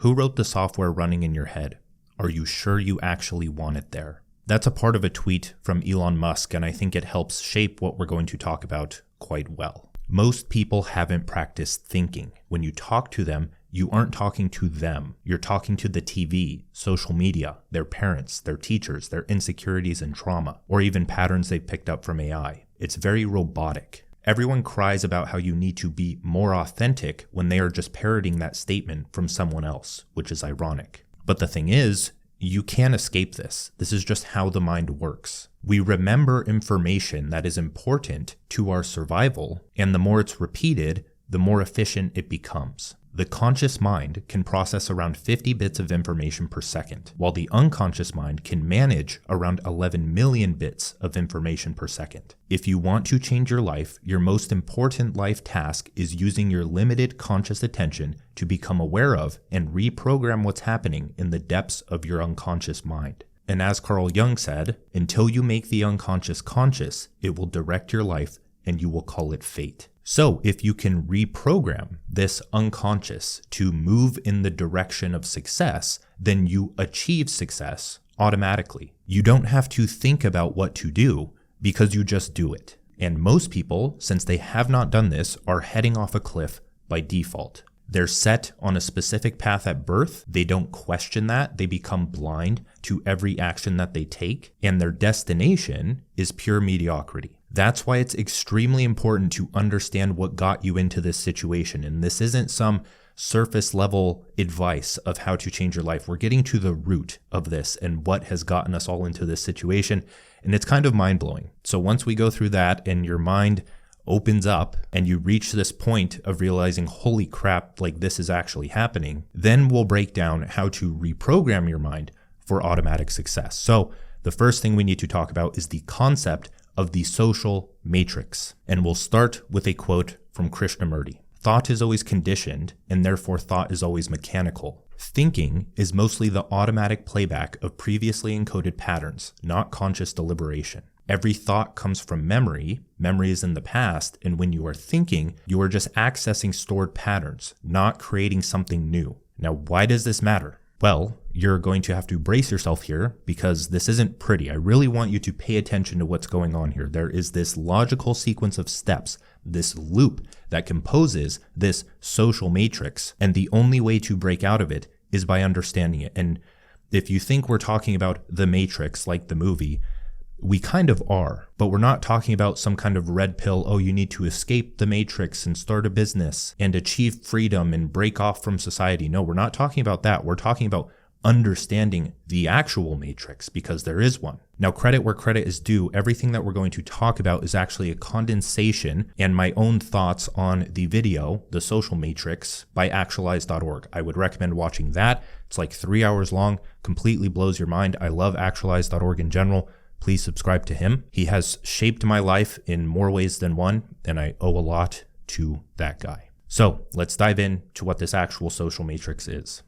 Who wrote the software running in your head? Are you sure you actually want it there? That's a part of a tweet from Elon Musk, and I think it helps shape what we're going to talk about quite well. Most people haven't practiced thinking. When you talk to them, you aren't talking to them. You're talking to the TV, social media, their parents, their teachers, their insecurities and trauma, or even patterns they've picked up from AI. It's very robotic. Everyone cries about how you need to be more authentic when they are just parroting that statement from someone else, which is ironic. But the thing is, you can't escape this. This is just how the mind works. We remember information that is important to our survival, and the more it's repeated, the more efficient it becomes. The conscious mind can process around 50 bits of information per second, while the unconscious mind can manage around 11 million bits of information per second. If you want to change your life, your most important life task is using your limited conscious attention to become aware of and reprogram what's happening in the depths of your unconscious mind. And as Carl Jung said, until you make the unconscious conscious, it will direct your life and you will call it fate. So if you can reprogram this unconscious to move in the direction of success, then you achieve success automatically. You don't have to think about what to do because you just do it. And most people, since they have not done this, are heading off a cliff by default. They're set on a specific path at birth. They don't question that. They become blind to every action that they take, and their destination is pure mediocrity. That's why it's extremely important to understand what got you into this situation. And this isn't some surface level advice of how to change your life. We're getting to the root of this and what has gotten us all into this situation. And it's kind of mind blowing. So once we go through that and your mind opens up and you reach this point of realizing, holy crap, like this is actually happening, then we'll break down how to reprogram your mind for automatic success. So the first thing we need to talk about is the concept of the social matrix. And we'll start with a quote from Krishnamurti. Thought is always conditioned, and therefore thought is always mechanical. Thinking is mostly the automatic playback of previously encoded patterns, not conscious deliberation. Every thought comes from memory. Memory is in the past, and when you are thinking, you are just accessing stored patterns, not creating something new. Now, why does this matter? Well, you're going to have to brace yourself here because this isn't pretty. I really want you to pay attention to what's going on here. There is this logical sequence of steps, this loop that composes this social matrix, and the only way to break out of it is by understanding it. And if you think we're talking about the Matrix, like the movie, we kind of are, but we're not talking about some kind of red pill, oh, you need to escape the matrix and start a business and achieve freedom and break off from society. No, we're not talking about that. We're talking about understanding the actual matrix because there is one. Now, credit where credit is due, everything that we're going to talk about is actually a condensation and my own thoughts on the video, The Social Matrix by actualize.org. I would recommend watching that. It's like 3 hours long, completely blows your mind. I love actualize.org in general. Please subscribe to him. He has shaped my life in more ways than one, and I owe a lot to that guy. So let's dive into what this actual social matrix is.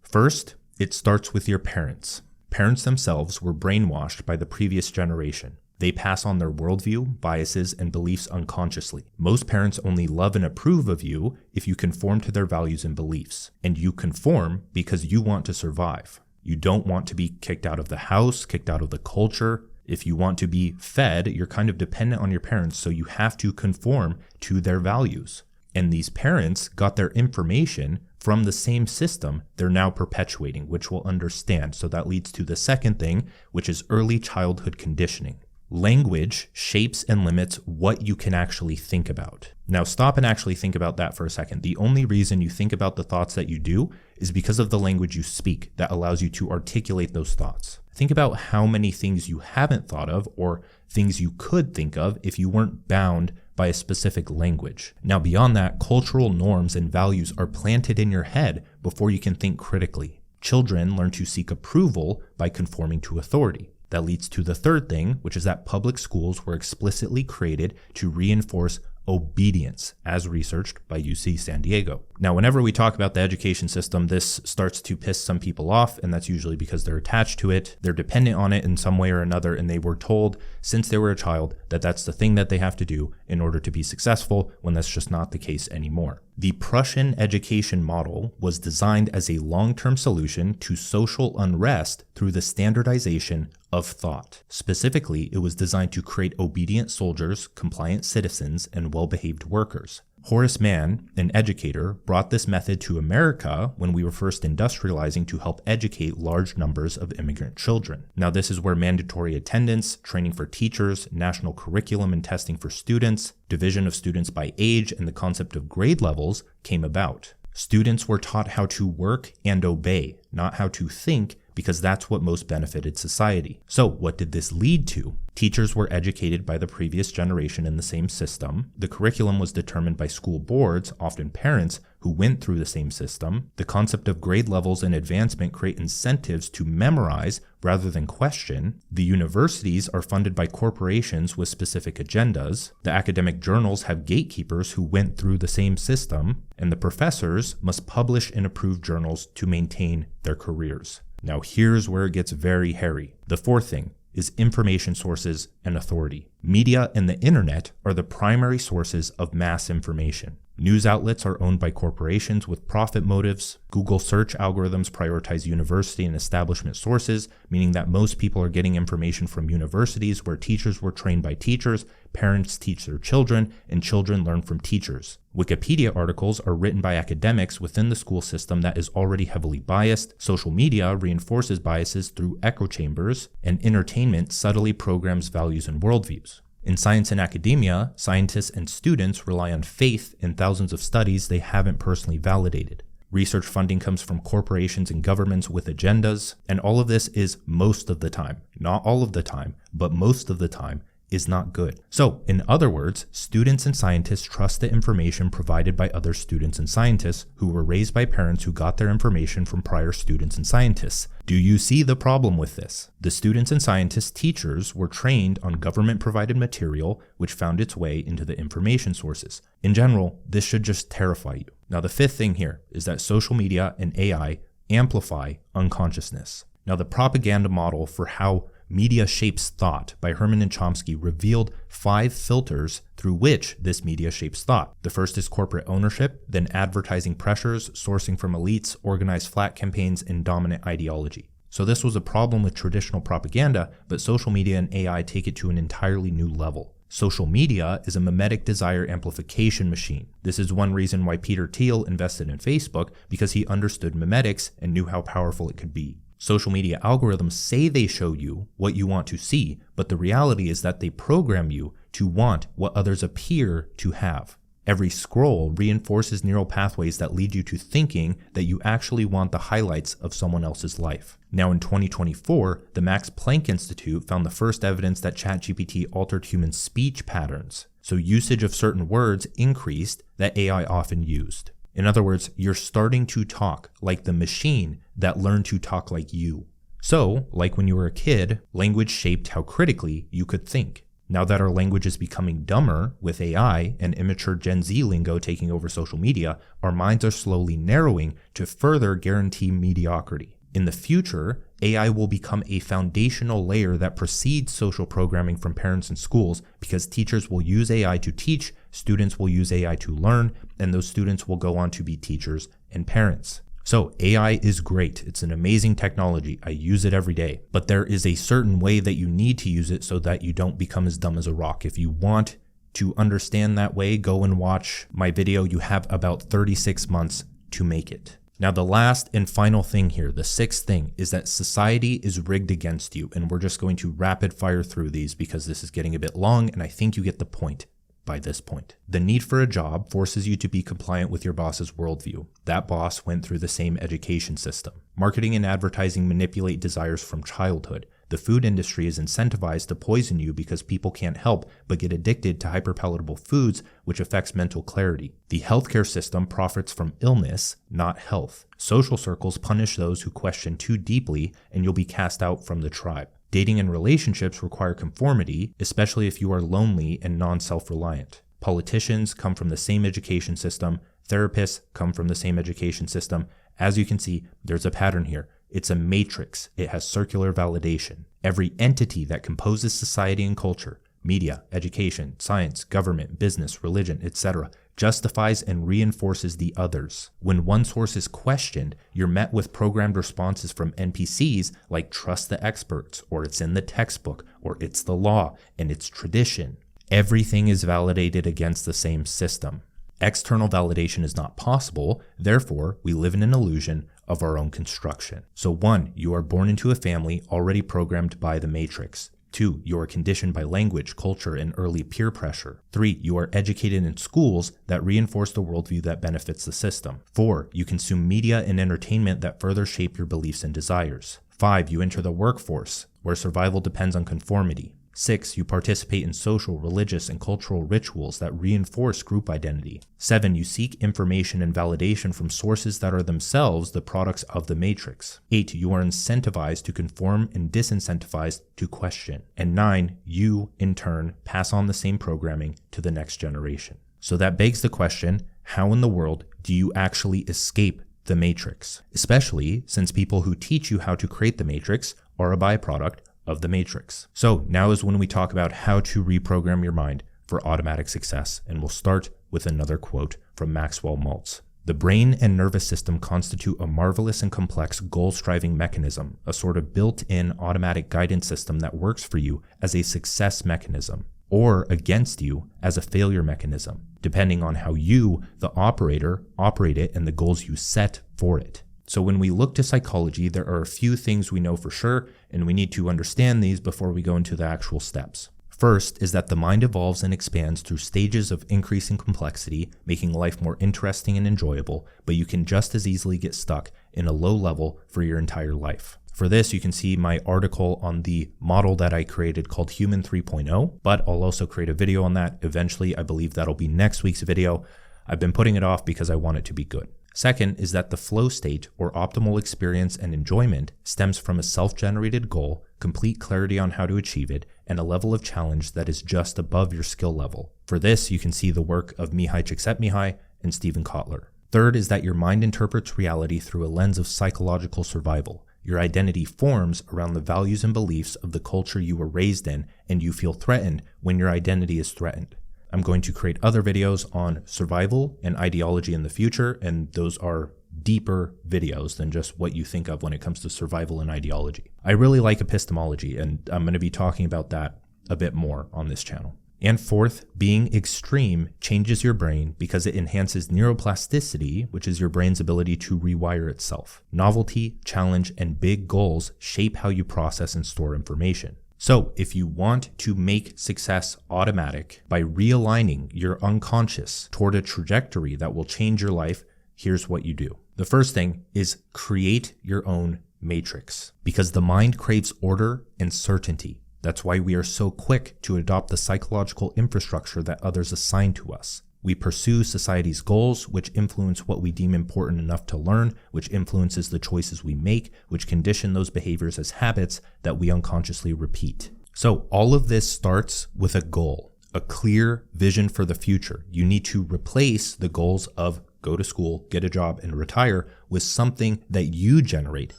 First, it starts with your parents. Parents themselves were brainwashed by the previous generation. They pass on their worldview, biases, and beliefs unconsciously. Most parents only love and approve of you if you conform to their values and beliefs. And you conform because you want to survive. You don't want to be kicked out of the house, kicked out of the culture. If you want to be fed, you're kind of dependent on your parents, so you have to conform to their values. And these parents got their information from the same system they're now perpetuating, which we'll understand. So that leads to the second thing, which is early childhood conditioning. Language shapes and limits what you can actually think about. Now stop and actually think about that for a second. The only reason you think about the thoughts that you do is because of the language you speak that allows you to articulate those thoughts. Think about how many things you haven't thought of or things you could think of if you weren't bound by a specific language. Now beyond that, cultural norms and values are planted in your head before you can think critically. Children learn to seek approval by conforming to authority. That leads to the third thing, which is that public schools were explicitly created to reinforce obedience, as researched by UC San Diego. Now, whenever we talk about the education system, this starts to piss some people off, and that's usually because they're attached to it, they're dependent on it in some way or another, and they were told since they were a child that that's the thing that they have to do in order to be successful, when that's just not the case anymore. The Prussian education model was designed as a long-term solution to social unrest through the standardization of thought. Specifically, it was designed to create obedient soldiers, compliant citizens, and well-behaved workers. Horace Mann, an educator, brought this method to America when we were first industrializing to help educate large numbers of immigrant children. Now, this is where mandatory attendance, training for teachers, national curriculum and testing for students, division of students by age, and the concept of grade levels came about. Students were taught how to work and obey, not how to think, because that's what most benefited society. So what did this lead to? Teachers were educated by the previous generation in the same system. The curriculum was determined by school boards, often parents, who went through the same system. The concept of grade levels and advancement create incentives to memorize rather than question. The universities are funded by corporations with specific agendas. The academic journals have gatekeepers who went through the same system. And the professors must publish and approve journals to maintain their careers. Now here's where it gets very hairy. The fourth thing is information sources and authority. Media and the internet are the primary sources of mass information. News outlets are owned by corporations with profit motives. Google search algorithms prioritize university and establishment sources, meaning that most people are getting information from universities where teachers were trained by teachers, parents teach their children, and children learn from teachers. Wikipedia articles are written by academics within the school system that is already heavily biased. Social media reinforces biases through echo chambers, and entertainment subtly programs values and worldviews. In science and academia, scientists and students rely on faith in thousands of studies they haven't personally validated. Research funding comes from corporations and governments with agendas, and all of this is most of the time, not all of the time, but most of the time, is not good. So, in other words, students and scientists trust the information provided by other students and scientists who were raised by parents who got their information from prior students and scientists. Do you see the problem with this? The students and scientists' teachers were trained on government-provided material which found its way into the information sources. In general, this should just terrify you. Now, the fifth thing here is that social media and AI amplify unconsciousness. Now, the propaganda model for how Media Shapes Thought by Herman and Chomsky revealed 5 filters through which this media shapes thought. The first is corporate ownership, then advertising pressures, sourcing from elites, organized flat campaigns, and dominant ideology. So this was a problem with traditional propaganda, but social media and AI take it to an entirely new level. Social media is a mimetic desire amplification machine. This is one reason why Peter Thiel invested in Facebook, because he understood mimetics and knew how powerful it could be. Social media algorithms say they show you what you want to see, but the reality is that they program you to want what others appear to have. Every scroll reinforces neural pathways that lead you to thinking that you actually want the highlights of someone else's life. Now in 2024, the Max Planck Institute found the first evidence that ChatGPT altered human speech patterns. So usage of certain words increased that AI often used. In other words, you're starting to talk like the machine that learned to talk like you. So, like when you were a kid, language shaped how critically you could think. Now that our language is becoming dumber with AI and immature Gen Z lingo taking over social media, our minds are slowly narrowing to further guarantee mediocrity. In the future, AI will become a foundational layer that precedes social programming from parents and schools, because teachers will use AI to teach, students will use AI to learn, and those students will go on to be teachers and parents. So AI is great. It's an amazing technology. I use it every day. But there is a certain way that you need to use it so that you don't become as dumb as a rock. If you want to understand that way, go and watch my video. You have about 36 months to make it. Now, the last and final thing here, the sixth thing, is that society is rigged against you. And we're just going to rapid fire through these because this is getting a bit long, and I think you get the point by this point. The need for a job forces you to be compliant with your boss's worldview. That boss went through the same education system. Marketing and advertising manipulate desires from childhood. The food industry is incentivized to poison you because people can't help but get addicted to hyperpalatable foods, which affects mental clarity. The healthcare system profits from illness, not health. Social circles punish those who question too deeply, and you'll be cast out from the tribe. Dating and relationships require conformity, especially if you are lonely and non-self-reliant. Politicians come from the same education system. Therapists come from the same education system. As you can see, there's a pattern here. It's a matrix. It has circular validation. Every entity that composes society and culture, media, education, science, government, business, religion, etc., justifies and reinforces the others. When one source is questioned, you're met with programmed responses from NPCs like trust the experts, or it's in the textbook, or it's the law, and it's tradition. Everything is validated against the same system. External validation is not possible, therefore we live in an illusion of our own construction. So 1, you are born into a family already programmed by the matrix. 2, you are conditioned by language, culture, and early peer pressure. 3, you are educated in schools that reinforce the worldview that benefits the system. 4, you consume media and entertainment that further shape your beliefs and desires. 5, you enter the workforce, where survival depends on conformity. 6, you participate in social, religious, and cultural rituals that reinforce group identity. 7, you seek information and validation from sources that are themselves the products of the matrix. 8, you are incentivized to conform and disincentivized to question. And 9, you, in turn, pass on the same programming to the next generation. So that begs the question, how in the world do you actually escape the matrix? Especially since people who teach you how to create the matrix are a byproduct of the matrix. So now is when we talk about how to reprogram your mind for automatic success, and we'll start with another quote from Maxwell Maltz. The brain and nervous system constitute a marvelous and complex goal-striving mechanism, a sort of built-in automatic guidance system that works for you as a success mechanism, or against you as a failure mechanism, depending on how you, the operator, operate it and the goals you set for it. So when we look to psychology, there are a few things we know for sure, and we need to understand these before we go into the actual steps. First is that the mind evolves and expands through stages of increasing complexity, making life more interesting and enjoyable, but you can just as easily get stuck in a low level for your entire life. For this, you can see my article on the model that I created called Human 3.0, but I'll also create a video on that eventually. I believe that'll be next week's video. I've been putting it off because I want it to be good. Second is that the flow state, or optimal experience and enjoyment, stems from a self-generated goal, complete clarity on how to achieve it, and a level of challenge that is just above your skill level. For this, you can see the work of Mihai Csikszentmihalyi and Stephen Kotler. Third is that your mind interprets reality through a lens of psychological survival. Your identity forms around the values and beliefs of the culture you were raised in, and you feel threatened when your identity is threatened. I'm going to create other videos on survival and ideology in the future, and those are deeper videos than just what you think of when it comes to survival and ideology. I really like epistemology, and I'm going to be talking about that a bit more on this channel. And fourth, being extreme changes your brain because it enhances neuroplasticity, which is your brain's ability to rewire itself. Novelty, challenge, and big goals shape how you process and store information. So if you want to make success automatic by realigning your unconscious toward a trajectory that will change your life, here's what you do. The first thing is create your own matrix, because the mind craves order and certainty. That's why we are so quick to adopt the psychological infrastructure that others assign to us. We pursue society's goals, which influence what we deem important enough to learn, which influences the choices we make, which condition those behaviors as habits that we unconsciously repeat. So all of this starts with a goal, a clear vision for the future. You need to replace the goals of go to school, get a job, and retire with something that you generate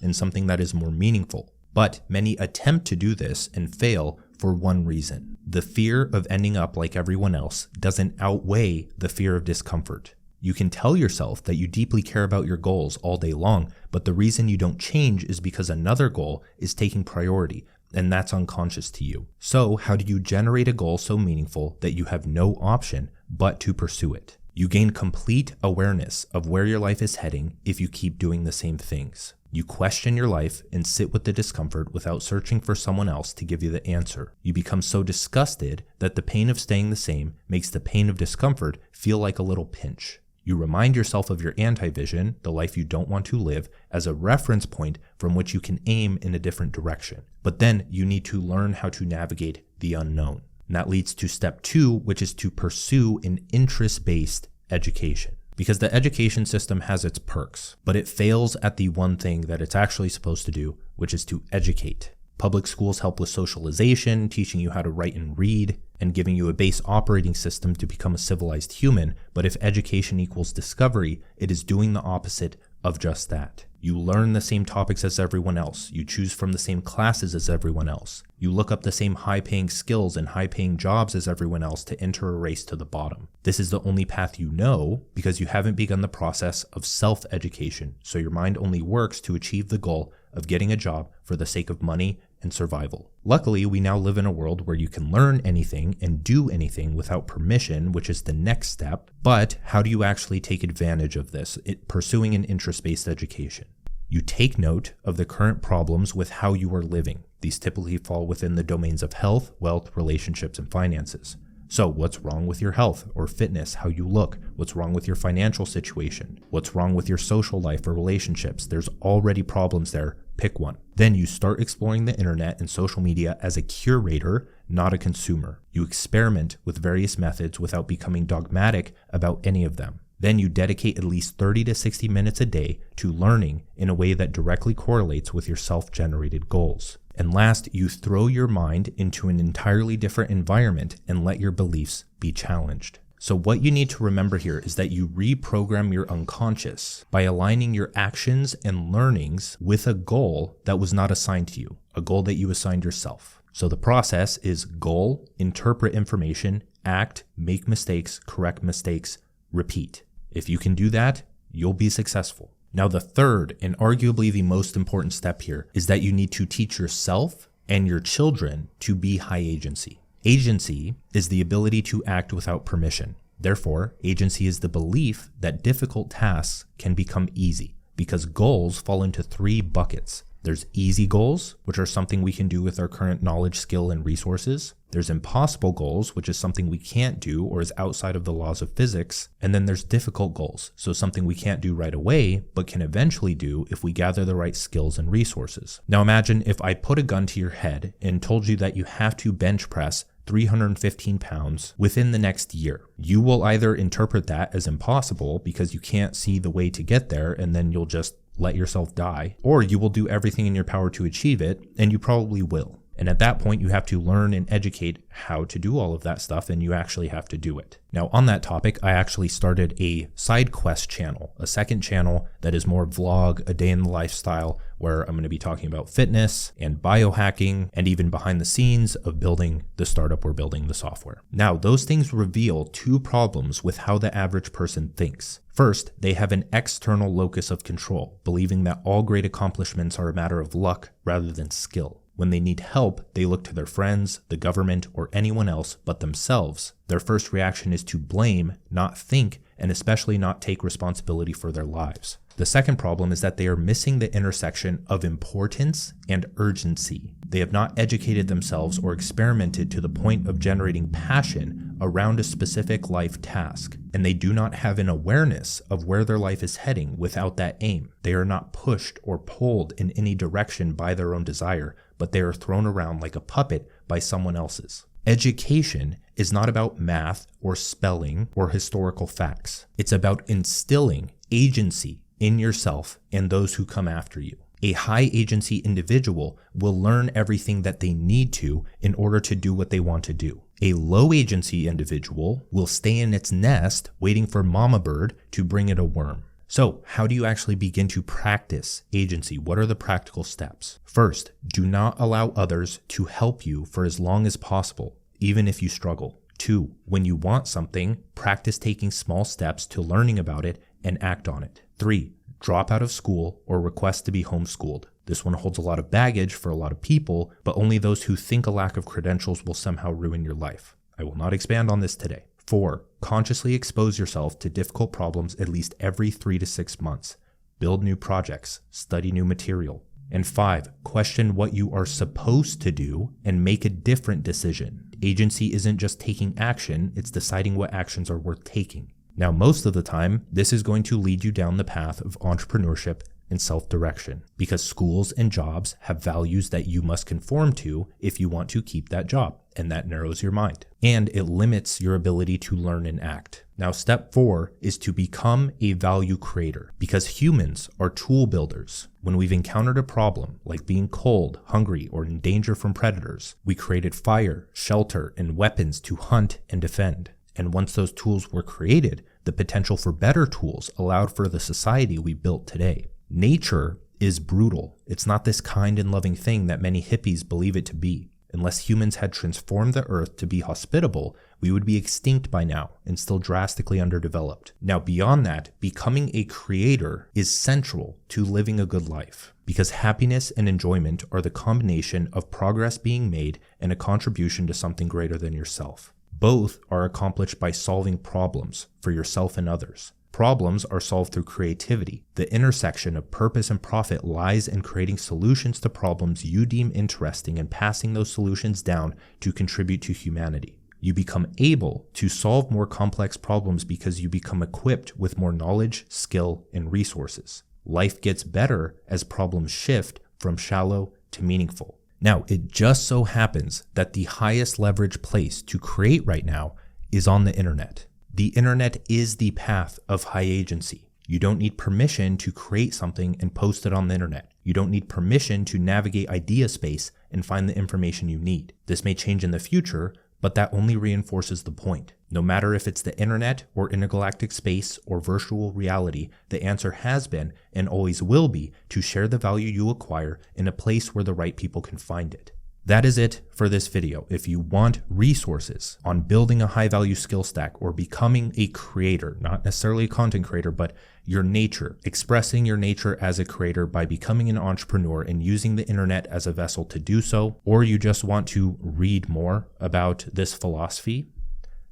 and something that is more meaningful. But many attempt to do this and fail for one reason. The fear of ending up like everyone else doesn't outweigh the fear of discomfort. You can tell yourself that you deeply care about your goals all day long, but the reason you don't change is because another goal is taking priority, and that's unconscious to you. So how do you generate a goal so meaningful that you have no option but to pursue it? You gain complete awareness of where your life is heading if you keep doing the same things. You question your life and sit with the discomfort without searching for someone else to give you the answer. You become so disgusted that the pain of staying the same makes the pain of discomfort feel like a little pinch. You remind yourself of your anti-vision, the life you don't want to live, as a reference point from which you can aim in a different direction. But then you need to learn how to navigate the unknown. And that leads to step 2, which is to pursue an interest-based education. Because the education system has its perks, but it fails at the one thing that it's actually supposed to do, which is to educate. Public schools help with socialization, teaching you how to write and read, and giving you a base operating system to become a civilized human. But if education equals discovery, it is doing the opposite of just that. You learn the same topics as everyone else. You choose from the same classes as everyone else. You look up the same high-paying skills and high-paying jobs as everyone else to enter a race to the bottom. This is the only path you know because you haven't begun the process of self-education, so your mind only works to achieve the goal of getting a job for the sake of money and survival. Luckily, we now live in a world where you can learn anything and do anything without permission, which is the next step. But how do you actually take advantage of this, pursuing an interest-based education? You take note of the current problems with how you are living. These typically fall within the domains of health, wealth, relationships, and finances. So what's wrong with your health or fitness, how you look? What's wrong with your financial situation? What's wrong with your social life or relationships? There's already problems there. Pick one. Then you start exploring the internet and social media as a curator, not a consumer. You experiment with various methods without becoming dogmatic about any of them. Then you dedicate at least 30 to 60 minutes a day to learning in a way that directly correlates with your self-generated goals. And last, you throw your mind into an entirely different environment and let your beliefs be challenged. So what you need to remember here is that you reprogram your unconscious by aligning your actions and learnings with a goal that was not assigned to you, a goal that you assigned yourself. So the process is goal, interpret information, act, make mistakes, correct mistakes, repeat. If you can do that, you'll be successful. Now, the third and arguably the most important step here is that you need to teach yourself and your children to be high agency. Agency is the ability to act without permission. Therefore, agency is the belief that difficult tasks can become easy because goals fall into three buckets. There's easy goals, which are something we can do with our current knowledge, skill, and resources. There's impossible goals, which is something we can't do or is outside of the laws of physics. And then there's difficult goals, so something we can't do right away, but can eventually do if we gather the right skills and resources. Now imagine if I put a gun to your head and told you that you have to bench press 315 pounds within the next year. You will either interpret that as impossible because you can't see the way to get there and then you'll just let yourself die, or you will do everything in your power to achieve it, and you probably will. And at that point, you have to learn and educate how to do all of that stuff, and you actually have to do it. Now, on that topic, I actually started a side quest channel, a second channel that is more vlog, a day in the lifestyle, where I'm going to be talking about fitness and biohacking and even behind the scenes of building the startup we're building, the software. Now, those things reveal two problems with how the average person thinks. First, they have an external locus of control, believing that all great accomplishments are a matter of luck rather than skill. When they need help, they look to their friends, the government, or anyone else but themselves. Their first reaction is to blame, not think, and especially not take responsibility for their lives. The second problem is that they are missing the intersection of importance and urgency. They have not educated themselves or experimented to the point of generating passion around a specific life task, and they do not have an awareness of where their life is heading without that aim. They are not pushed or pulled in any direction by their own desire, but they are thrown around like a puppet by someone else's. Education is not about math or spelling or historical facts. It's about instilling agency in yourself and those who come after you. A high agency individual will learn everything that they need to in order to do what they want to do. A low agency individual will stay in its nest waiting for mama bird to bring it a worm. So how do you actually begin to practice agency? What are the practical steps? First, do not allow others to help you for as long as possible, even if you struggle. 2, when you want something, practice taking small steps to learning about it and act on it. 3, drop out of school or request to be homeschooled. This one holds a lot of baggage for a lot of people, but only those who think a lack of credentials will somehow ruin your life. I will not expand on this today. 4, consciously expose yourself to difficult problems at least every 3 to 6 months. Build new projects, study new material. And 5, question what you are supposed to do and make a different decision. Agency isn't just taking action, it's deciding what actions are worth taking. Now, most of the time, this is going to lead you down the path of entrepreneurship and self-direction, because schools and jobs have values that you must conform to if you want to keep that job, and that narrows your mind. And it limits your ability to learn and act. Now, step 4 is to become a value creator, because humans are tool builders. When we've encountered a problem, like being cold, hungry, or in danger from predators, we created fire, shelter, and weapons to hunt and defend. And once those tools were created, the potential for better tools allowed for the society we built today. Nature is brutal. It's not this kind and loving thing that many hippies believe it to be. Unless humans had transformed the earth to be hospitable, we would be extinct by now and still drastically underdeveloped. Now, beyond that, becoming a creator is central to living a good life, because happiness and enjoyment are the combination of progress being made and a contribution to something greater than yourself. Both are accomplished by solving problems for yourself and others. Problems are solved through creativity. The intersection of purpose and profit lies in creating solutions to problems you deem interesting and passing those solutions down to contribute to humanity. You become able to solve more complex problems because you become equipped with more knowledge, skill, and resources. Life gets better as problems shift from shallow to meaningful. Now, it just so happens that the highest leverage place to create right now is on the internet. The internet is the path of high agency. You don't need permission to create something and post it on the internet. You don't need permission to navigate idea space and find the information you need. This may change in the future, but that only reinforces the point. No matter if it's the internet or intergalactic space or virtual reality, the answer has been and always will be to share the value you acquire in a place where the right people can find it. That is it for this video. If you want resources on building a high-value skill stack or becoming a creator, not necessarily a content creator, but your nature, expressing your nature as a creator by becoming an entrepreneur and using the internet as a vessel to do so, or you just want to read more about this philosophy,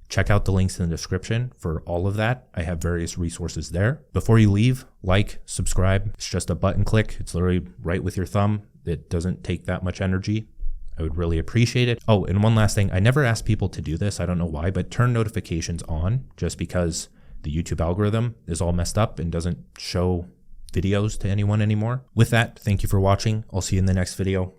check out the links in the description for all of that. I have various resources there. Before you leave, like, subscribe. It's just a button click. It's literally right with your thumb. It doesn't take that much energy. I would really appreciate it. Oh, and one last thing. I never ask people to do this. I don't know why, but turn notifications on just because the YouTube algorithm is all messed up and doesn't show videos to anyone anymore. With that, thank you for watching. I'll see you in the next video.